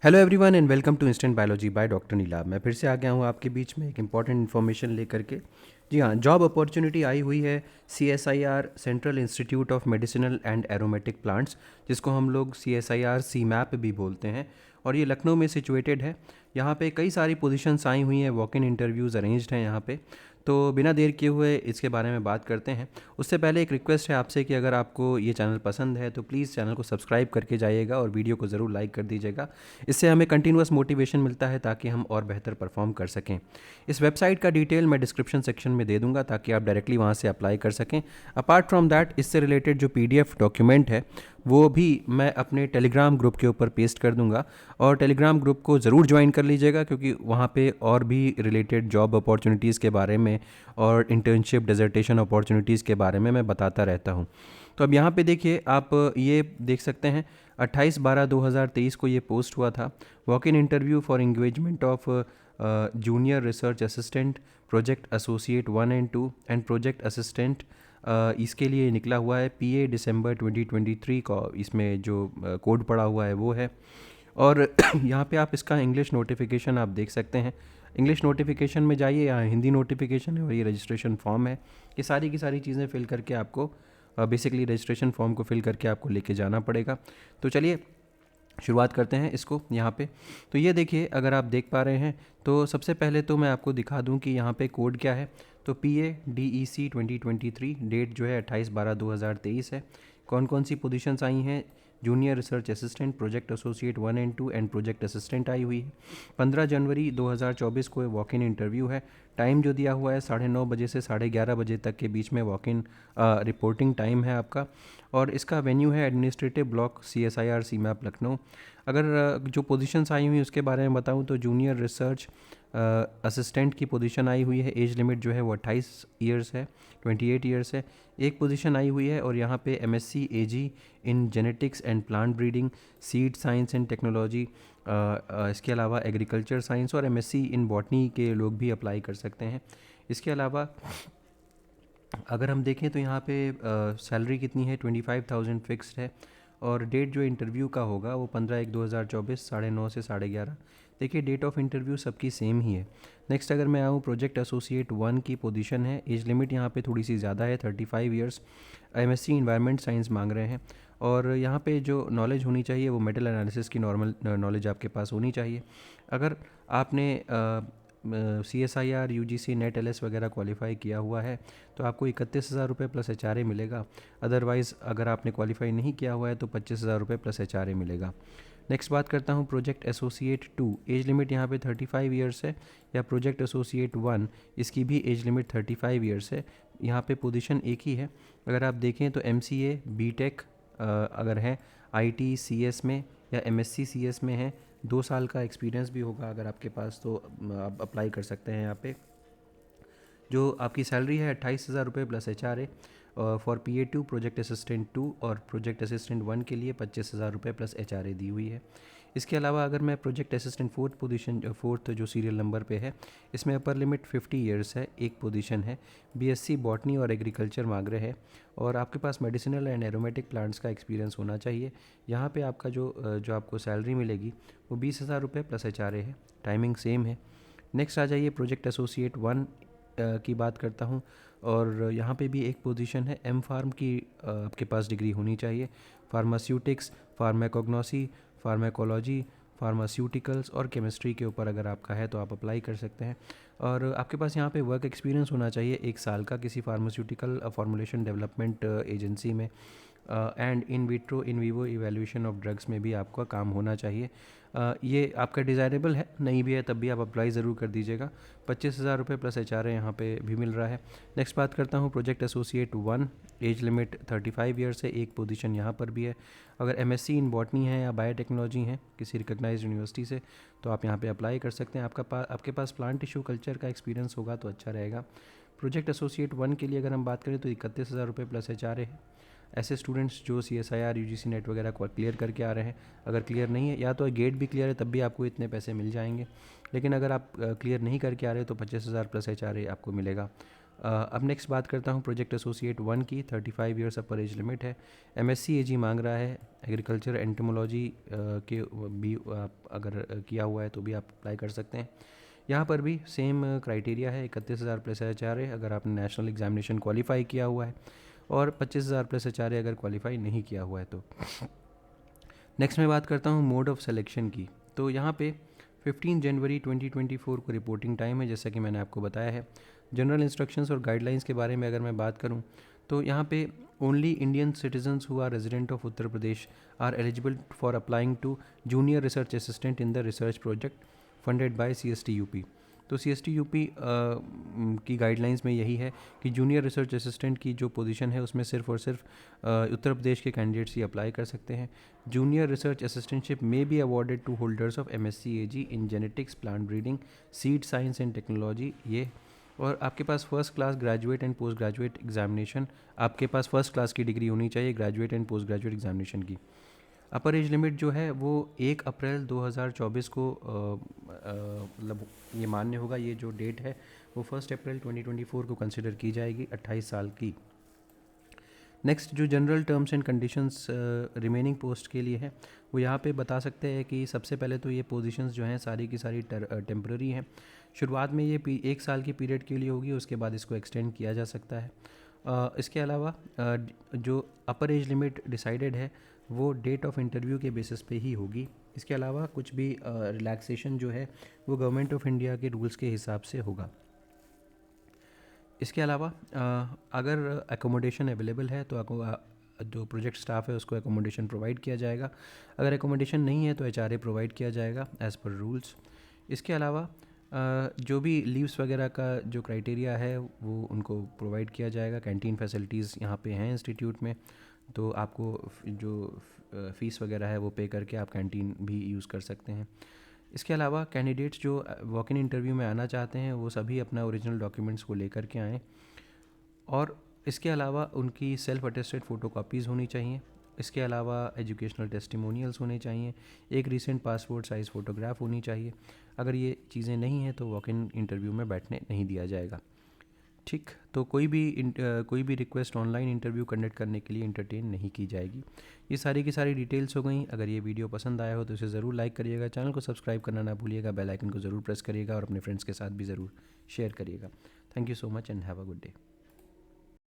Hello everyone and welcome to instant biology by doctor Nilabh. मैं फिर से आ गया हूँ आपके बीच में एक इम्पॉर्टेंट इन्फॉर्मेशन लेकर के। जी हाँ, जॉब अपॉर्चुनिटी आई हुई है CSIR central institute of medicinal and aromatic plants, जिसको हम लोग CSIR CMAP भी बोलते हैं, और ये लखनऊ में सिचुएटेड है। यहाँ पे कई सारी पोजीशंस आई हुई हैं, वॉक इन इंटरव्यूज़ अरेंज्ड हैं यहाँ पे। तो बिना देर किए हुए इसके बारे में बात करते हैं। उससे पहले एक रिक्वेस्ट है आपसे कि अगर आपको ये चैनल पसंद है तो प्लीज़ चैनल को सब्सक्राइब करके जाइएगा और वीडियो को ज़रूर लाइक कर दीजिएगा। इससे हमें कंटिन्यूअस मोटिवेशन मिलता है ताकि हम और बेहतर परफॉर्म कर सकें। इस वेबसाइट का डिटेल मैं डिस्क्रिप्शन सेक्शन में दे दूंगा ताकि आप डायरेक्टली वहाँ से अप्लाई कर सकें। अपार्ट फ्रॉम दैट, इससे रिलेटेड जो PDF डॉक्यूमेंट है वो भी मैं अपने टेलीग्राम ग्रुप के ऊपर पेस्ट कर दूंगा, और टेलीग्राम ग्रुप को ज़रूर ज्वाइन कर लीजिएगा क्योंकि वहाँ पे और भी रिलेटेड जॉब अपॉर्चुनिटीज़ के बारे में और इंटर्नशिप डिसर्टेशन अपॉर्चुनिटीज़ के बारे में मैं बताता रहता हूँ। तो अब यहाँ पे देखिए, आप ये देख सकते हैं 28/12/2023 को ये पोस्ट हुआ था। Walk in interview for engagement of junior research assistant, project associate 1 and 2 and project assistant, इसके लिए निकला हुआ है PA दिसंबर 2023 का। इसमें जो कोड पड़ा हुआ है वो है। और यहाँ पे आप इसका इंग्लिश नोटिफिकेशन आप देख सकते हैं। इंग्लिश नोटिफिकेशन में जाइए, यहाँ हिंदी नोटिफिकेशन है और ये रजिस्ट्रेशन फॉर्म है। ये सारी की सारी चीज़ें फिल करके आपको बेसिकली रजिस्ट्रेशन फॉर्म को फिल करके आपको लेके जाना पड़ेगा। तो चलिए शुरुआत करते हैं इसको यहाँ पे। तो ये देखिए, अगर आप देख पा रहे हैं तो सबसे पहले तो मैं आपको दिखा दूँ कि यहाँ पे कोड क्या है। तो PA-DEC 2023, डेट जो है 28/12/2023 है। कौन कौन सी पोजीशंस आई हैं? Junior research assistant, project associate 1 and 2 and project assistant I हुई है। 15 जनवरी 2024 को वॉक इन इंटरव्यू है। टाइम जो दिया हुआ है 9:30 बजे से 11:30 बजे तक के बीच में वॉक इन रिपोर्टिंग टाइम है आपका। और इसका वेन्यू है administrative block CSIR CMAP Lucknow. अगर जो पोजीशंस आई हुई उसके बारे में बताऊं तो जूनियर रिसर्च असिस्टेंट की पोजीशन आई हुई है। एज लिमिट जो है वो 28 ईयर्स है, 28 ईयर्स है। एक पोजीशन आई हुई है, और यहाँ पे MSc AG in genetics and plant breeding, seed science and technology, इसके अलावा एग्रीकल्चर साइंस और MSc इन बॉटनी के लोग भी अप्लाई कर सकते हैं। इसके अलावा अगर हम देखें तो यहाँ पे सैलरी कितनी है, 25,000 फिक्स्ड है। और डेट जो इंटरव्यू का होगा वो 15/1/2024 9:30 से 11:30। देखिए, डेट ऑफ इंटरव्यू सबकी सेम ही है। नेक्स्ट अगर मैं आऊँ, प्रोजेक्ट एसोसिएट 1 की पोजीशन है। एज लिमिट यहाँ पे थोड़ी सी ज़्यादा है, 35 ईयर्स। MSc इन्वायरमेंट साइंस मांग रहे हैं। और यहाँ पे जो नॉलेज होनी चाहिए वो मेटल एनालिसिस की नॉर्मल नॉलेज आपके पास होनी चाहिए। अगर आपने CSIR UGC नेट LS वगैरह क्वालिफाई किया हुआ है तो आपको 31,000 रुपये प्लस HRA मिलेगा। अदरवाइज़ अगर आपने क्वालिफाई नहीं किया हुआ है तो 25,000 रुपये प्लस HRA मिलेगा। नेक्स्ट बात करता हूँ प्रोजेक्ट एसोसिएट 2। एज लिमिट यहाँ पे 35 ईयर्स है। या प्रोजेक्ट एसोसिएट 1, इसकी भी एज लिमिट 35 ईयर्स है। यहाँ पे पोजीशन एक ही है। अगर आप देखें तो MCA BTech अगर है IT CS में या MSc CS में है, 2 साल का एक्सपीरियंस भी होगा अगर आपके पास, तो आप अप्लाई कर सकते हैं यहाँ पे। जो आपकी सैलरी है 28,000 रुपये plus HRA for PA2, project assistant 2 और प्रोजेक्ट असिस्टेंट 1 के लिए 25,000 रुपये प्लस HRA दी हुई है। इसके अलावा अगर मैं project assistant fourth position, fourth जो सीरियल नंबर पे है, इसमें अपर लिमिट 50 ईयर्स है, एक पोजीशन है। BSc बॉटनी और एग्रीकल्चर मांग रहे हैं, और आपके पास मेडिसिनल एंड एरोमेटिक प्लांट्स का एक्सपीरियंस होना चाहिए। यहाँ पे आपका जो आपको सैलरी मिलेगी वो 20,000 रुपये प्लस HRA है। टाइमिंग सेम है। नेक्स्ट आ जाइए, प्रोजेक्ट एसोसिएट 1 की बात करता हूँ, और यहाँ पे भी एक पोजीशन है। M Pharm की आपके पास डिग्री होनी चाहिए। फार्मास्यूटिक्स, फार्माकोग्नोसी, फार्माकोलॉजी, फार्मास्यूटिकल्स और केमिस्ट्री के ऊपर अगर आपका है तो आप अप्लाई कर सकते हैं। और आपके पास यहाँ पे वर्क एक्सपीरियंस होना चाहिए 1 साल का किसी फार्मास्यूटिकल फॉर्मुलेशन डेवलपमेंट एजेंसी में। And in vitro in vivo evaluation of drugs में भी आपका काम होना चाहिए। ये आपका डिज़ायरेबल है, नहीं भी है तब भी आप अप्लाई ज़रूर कर दीजिएगा। 25,000 रुपये प्लस HRA यहाँ पे भी मिल रहा है। नेक्स्ट बात करता हूँ project associate 1। Age limit 35 years है, एक पोजीशन यहाँ पर भी है। अगर MSc इन बॉटनी है या बायोटेक्नोलॉजी है किसी रिकग्नाइज्ड यूनिवर्सिटी से तो आप यहाँ पे अप्लाई कर सकते हैं। आपके पास प्लांट टिश्यू कल्चर का एक्सपीरियंस होगा तो अच्छा रहेगा। प्रोजेक्ट एसोसिएट 1 के लिए अगर हम बात करें तो 31,000 रुपये प्लस HRA है। ऐसे स्टूडेंट्स जो CSIR UGC नेट वगैरह को क्लियर करके आ रहे हैं, अगर क्लियर नहीं है या तो गेट भी क्लियर है तब भी आपको इतने पैसे मिल जाएंगे। लेकिन अगर आप क्लियर नहीं करके आ रहे तो 25,000 प्लस HRA आपको मिलेगा। अब नेक्स्ट बात करता हूँ प्रोजेक्ट एसोसिएट 1 की। 35 ईयर्स अपर एज लिमिट है। एमएससी एजी मांग रहा है। एग्रीकल्चर एंटोमोलॉजी के भी आप अगर किया हुआ है तो भी आप अप्लाई कर सकते हैं। यहाँ पर भी सेम क्राइटेरिया है, 31,000 प्लस HR है अगर आपने नेशनल एग्जामिनेशन क्वालिफाई किया हुआ है, और 25,000 प्लस HR अगर क्वालिफाई नहीं किया हुआ है तो। नेक्स्ट मैं बात करता हूँ मोड ऑफ सिलेक्शन की। तो यहाँ पे 15 जनवरी 2024 को रिपोर्टिंग टाइम है, जैसा कि मैंने आपको बताया है। जनरल इंस्ट्रक्शंस और गाइडलाइंस के बारे में अगर मैं बात करूँ तो यहाँ पे only Indian citizens who are resident of Uttar Pradesh are eligible for applying to junior research assistant in the research project funded by CST UP। तो CST UP की गाइडलाइंस में यही है कि जूनियर रिसर्च असिस्टेंट की जो पोजीशन है उसमें सिर्फ और सिर्फ उत्तर प्रदेश के कैंडिडेट्स ही अप्लाई कर सकते हैं। Junior research assistantship may be awarded to holders of MSc AG in genetics, plant breeding, seed science and technology. ये और आपके पास first class graduate and post graduate examination, आपके पास फर्स्ट क्लास की डिग्री होनी चाहिए graduate and post graduate examination की। अपर एज लिमिट जो है वो 1 अप्रैल 2024 को मतलब ये मान्य होगा। ये जो डेट है वो 1 अप्रैल 2024 को कंसिडर की जाएगी 28 साल की। नेक्स्ट जो general terms and conditions remaining post के लिए है वो यहाँ पे बता सकते हैं कि सबसे पहले तो ये पोजीशंस जो हैं सारी की सारी टेम्प्रेरी हैं। शुरुआत में ये 1 साल की पीरियड के लिए होगी, उसके बाद इसको एक्सटेंड किया जा सकता है। इसके अलावा जो अपर एज लिमिट डिसाइडेड है वो डेट ऑफ इंटरव्यू के बेसिस पे ही होगी। इसके अलावा कुछ भी रिलैक्सेशन जो है वो गवर्नमेंट ऑफ इंडिया के रूल्स के हिसाब से होगा। इसके अलावा अगर एकोमोडेशन अवेलेबल है तो जो प्रोजेक्ट स्टाफ है उसको एकोमोडेशन प्रोवाइड किया जाएगा। अगर एकोमोडेशन नहीं है तो HRA प्रोवाइड किया जाएगा एज़ पर रूल्स। इसके अलावा जो भी लीव्स वगैरह का जो क्राइटेरिया है वो उनको प्रोवाइड किया जाएगा। कैंटीन फैसिलिटीज़ यहाँ पे हैं इंस्टीट्यूट में, तो आपको जो फ़ीस वगैरह है वो पे करके आप कैंटीन भी यूज़ कर सकते हैं। इसके अलावा कैंडिडेट्स जो वॉक इन इंटरव्यू में आना चाहते हैं वो सभी अपना ओरिजिनल डॉक्यूमेंट्स को लेकर के आएँ, और इसके अलावा उनकी सेल्फ अटेस्टेड फ़ोटो कापीज़ होनी चाहिए। इसके अलावा एजुकेशनल टेस्टिमोनियल्स होने चाहिए, एक रीसेंट पासपोर्ट साइज़ फ़ोटोग्राफ होनी चाहिए। अगर ये चीज़ें नहीं हैं तो वॉक इन इंटरव्यू में बैठने नहीं दिया जाएगा। ठीक, तो कोई भी रिक्वेस्ट ऑनलाइन इंटरव्यू कंडक्ट करने के लिए इंटरटेन नहीं की जाएगी। ये सारी की सारी डिटेल्स हो गई। अगर ये वीडियो पसंद आया हो तो इसे ज़रूर लाइक करिएगा, चैनल को सब्सक्राइब करना ना भूलिएगा, बेल आइकन को ज़रूर प्रेस करिएगा और अपने फ्रेंड्स के साथ भी ज़रूर शेयर करिएगा। Thank you so much and have a good day.